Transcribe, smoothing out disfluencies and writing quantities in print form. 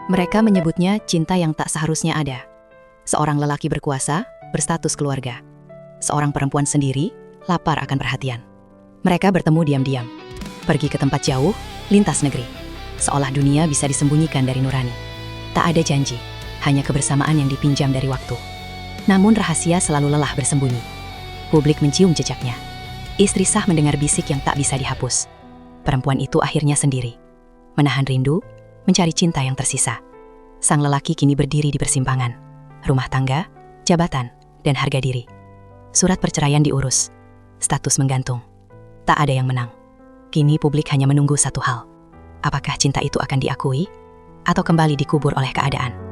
Mereka menyebutnya cinta yang tak seharusnya ada. Seorang lelaki berkuasa, berstatus keluarga. Seorang perempuan sendiri, lapar akan perhatian. Mereka bertemu diam-diam. Pergi ke tempat jauh, lintas negeri. Seolah dunia bisa disembunyikan dari nurani. Tak ada janji, hanya kebersamaan yang dipinjam dari waktu. Namun rahasia selalu lelah bersembunyi. Publik mencium jejaknya. Istri sah mendengar bisik yang tak bisa dihapus. Perempuan itu akhirnya sendiri. Menahan rindu, mencari cinta yang tersisa. Sang lelaki kini berdiri di persimpangan. Rumah tangga, jabatan, dan harga diri. Surat perceraian diurus. Status menggantung. Tak ada yang menang. Kini publik hanya menunggu satu hal. Apakah cinta itu akan diakui? Atau kembali dikubur oleh keadaan?